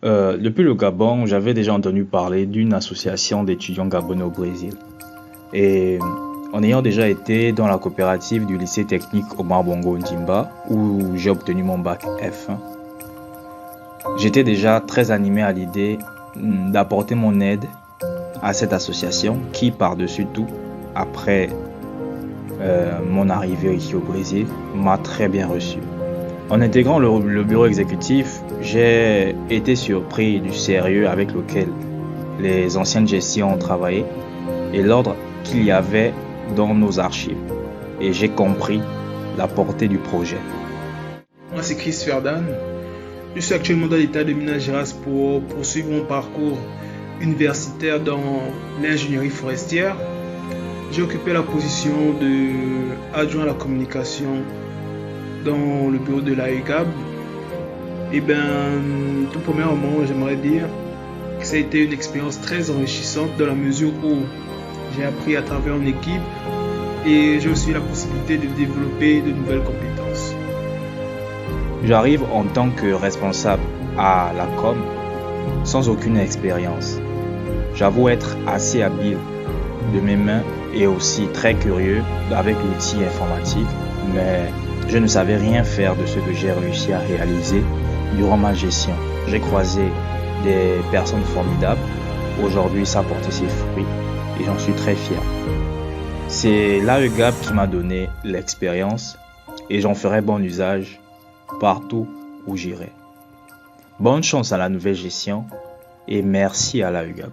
Depuis le Gabon, j'avais déjà entendu parler d'une association d'étudiants gabonais au Brésil. Et en ayant déjà été dans la coopérative du lycée technique Omar Bongo Ndimba, où j'ai obtenu mon bac F1, j'étais déjà très animé à l'idée d'apporter mon aide à cette association qui, par-dessus tout, après mon arrivée ici au Brésil, m'a très bien reçu. En intégrant le bureau exécutif, j'ai été surpris du sérieux avec lequel les anciennes gestions ont travaillé et l'ordre qu'il y avait dans nos archives. Et j'ai compris la portée du projet. Moi, c'est Chris Ferdan. Je suis actuellement dans l'état de Minas Gerais pour poursuivre mon parcours universitaire dans l'ingénierie forestière. J'ai occupé la position d'adjoint à la communication dans le bureau de l'AEGAB. Et tout premièrement, j'aimerais dire que ça a été une expérience très enrichissante dans la mesure où j'ai appris à travailler en équipe et j'ai aussi la possibilité de développer de nouvelles compétences. J'arrive en tant que responsable à la com sans aucune expérience. J'avoue être assez habile de mes mains et aussi très curieux avec l'outil informatique, mais je ne savais rien faire de ce que j'ai réussi à réaliser durant ma gestion. J'ai croisé des personnes formidables. Aujourd'hui, ça a porté ses fruits et j'en suis très fier. C'est l'AEGAB qui m'a donné l'expérience et j'en ferai bon usage partout où j'irai. Bonne chance à la nouvelle gestion et merci à l'AEGAB.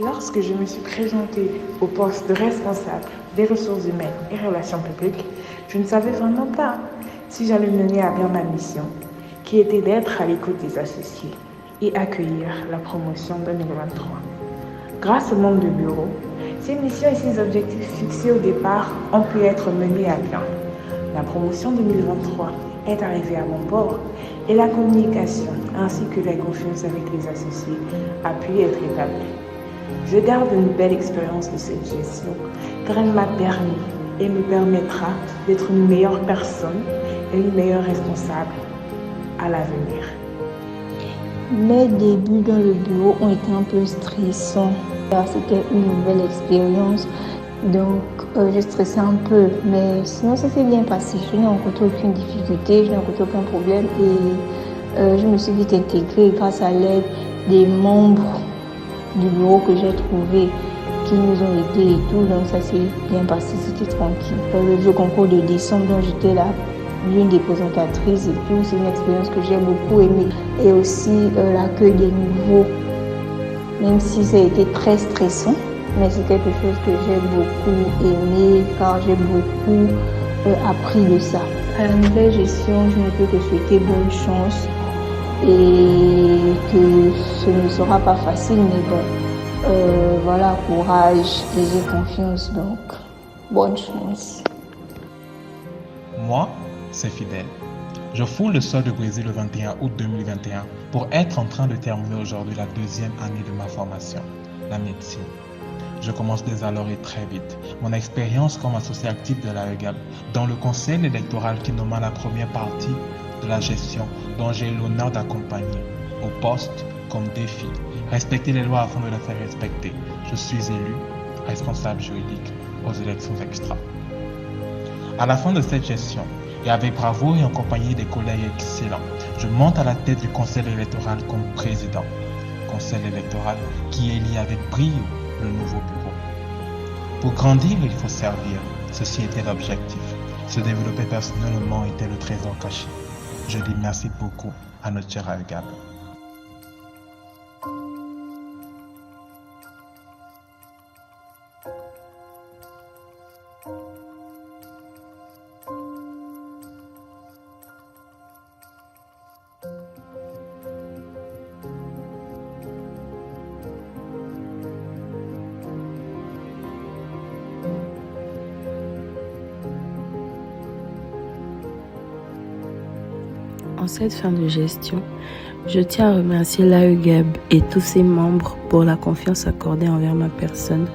Lorsque je me suis présentée au poste de responsable des ressources humaines et relations publiques, je ne savais vraiment pas si j'allais mener à bien ma mission, qui était d'être à l'écoute des associés et accueillir la promotion 2023. Grâce au membre de bureau, ces missions et ces objectifs fixés au départ ont pu être menés à bien. La promotion 2023 est arrivée à bon port et la communication ainsi que la confiance avec les associés a pu être établie. Je garde une belle expérience de cette gestion car elle m'a permis et me permettra d'être une meilleure personne et une meilleure responsable à l'avenir. Mes débuts dans le bureau ont été un peu stressants. C'était une nouvelle expérience, donc je stressais un peu, mais sinon ça s'est bien passé. Je n'ai rencontré aucune difficulté, je n'ai rencontré aucun problème et je me suis vite intégrée grâce à l'aide des membres du bureau que j'ai trouvé qui nous ont aidés et tout, donc ça s'est bien passé, c'était tranquille. Le jeu concours de décembre dont j'étais là, l'une des présentatrices et tout, c'est une expérience que j'ai beaucoup aimée. Et aussi l'accueil des nouveaux, même si ça a été très stressant, mais c'est quelque chose que j'ai beaucoup aimé car j'ai beaucoup appris de ça. À la nouvelle gestion, je ne peux que souhaiter bonne chance et que ce ne sera pas facile, mais bon, voilà, courage et j'ai confiance, donc bonne chance. Moi, c'est Fidèle. Je foule le sol du Brésil le 21 août 2021 pour être en train de terminer aujourd'hui la deuxième année de ma formation, la médecine. Je commence dès alors et très vite mon expérience comme associé actif de l'AEGAB dans le conseil électoral qui nomma la première partie de la gestion dont j'ai l'honneur d'accompagner au poste comme défi. Respecter les lois afin de les faire respecter. Je suis élu responsable juridique aux élections extra. À la fin de cette gestion, et avec bravoure et en compagnie des collègues excellents, je monte à la tête du conseil électoral comme président. Conseil électoral qui élit avec brio le nouveau bureau. Pour grandir, il faut servir. Ceci était l'objectif. Se développer personnellement était le trésor caché. Je dis merci beaucoup à notre cher AEGAB. En cette fin de gestion, je tiens à remercier l'AEGAB et tous ses membres pour la confiance accordée envers ma personne.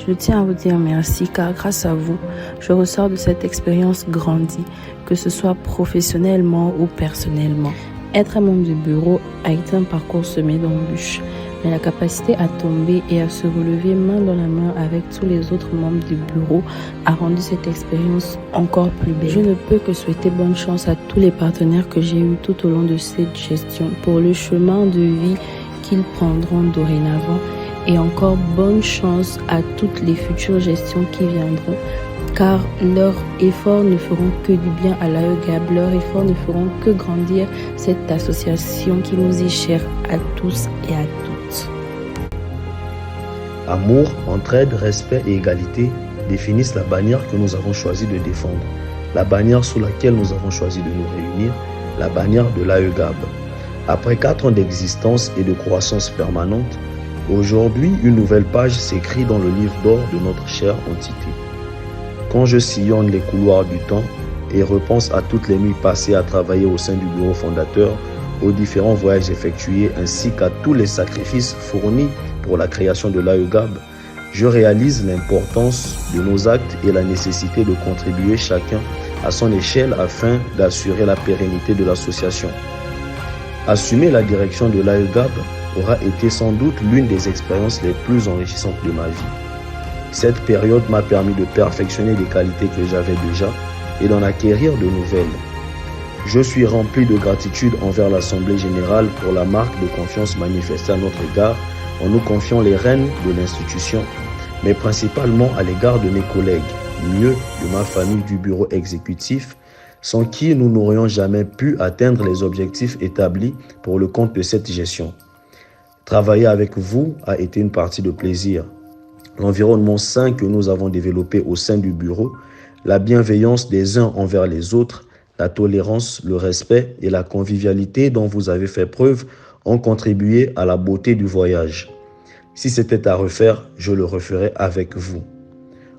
Je tiens à vous dire merci car grâce à vous, je ressors de cette expérience grandie, que ce soit professionnellement ou personnellement. Être un membre du bureau a été un parcours semé d'embûches, mais la capacité à tomber et à se relever main dans la main avec tous les autres membres du bureau a rendu cette expérience encore plus belle. Je ne peux que souhaiter bonne chance à tous les partenaires que j'ai eus tout au long de cette gestion pour le chemin de vie qu'ils prendront dorénavant, et encore bonne chance à toutes les futures gestions qui viendront, car leurs efforts ne feront que du bien à l'AEGAB, leurs efforts ne feront que grandir cette association qui nous est chère à tous et à toutes. Amour, entraide, respect et égalité définissent la bannière que nous avons choisi de défendre, la bannière sous laquelle nous avons choisi de nous réunir, la bannière de l'AEGAB. Après 4 ans d'existence et de croissance permanente, aujourd'hui, une nouvelle page s'écrit dans le livre d'or de notre chère entité. Quand je sillonne les couloirs du temps et repense à toutes les nuits passées à travailler au sein du bureau fondateur, aux différents voyages effectués ainsi qu'à tous les sacrifices fournis pour la création de l'AEGAB, je réalise l'importance de nos actes et la nécessité de contribuer chacun à son échelle afin d'assurer la pérennité de l'association. Assumer la direction de l'AEGAB aura été sans doute l'une des expériences les plus enrichissantes de ma vie. Cette période m'a permis de perfectionner des qualités que j'avais déjà et d'en acquérir de nouvelles. Je suis rempli de gratitude envers l'Assemblée générale pour la marque de confiance manifestée à notre égard en nous confiant les rênes de l'institution, mais principalement à l'égard de mes collègues, mieux de ma famille du bureau exécutif, sans qui nous n'aurions jamais pu atteindre les objectifs établis pour le compte de cette gestion. Travailler avec vous a été une partie de plaisir. L'environnement sain que nous avons développé au sein du bureau, la bienveillance des uns envers les autres, la tolérance, le respect et la convivialité dont vous avez fait preuve ont contribué à la beauté du voyage. Si c'était à refaire, je le referais avec vous.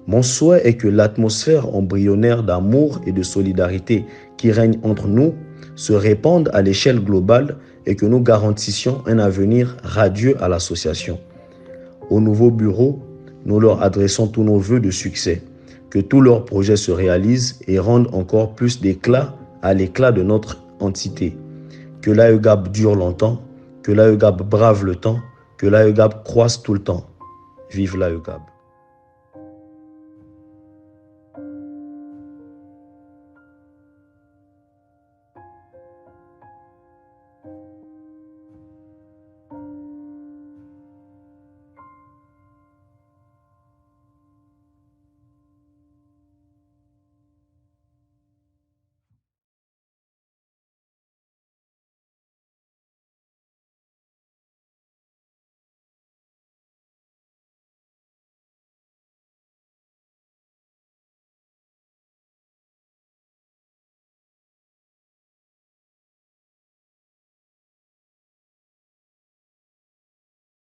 Mon souhait est que l'atmosphère embryonnaire d'amour et de solidarité qui règne entre nous se répande à l'échelle globale et que nous garantissions un avenir radieux à l'association. Au nouveau bureau, nous leur adressons tous nos vœux de succès, que tous leurs projets se réalisent et rendent encore plus d'éclat à l'éclat de notre entité. Que l'AEGAB dure longtemps, que l'AEGAB brave le temps, que l'AEGAB croisse tout le temps. Vive l'AEGAB.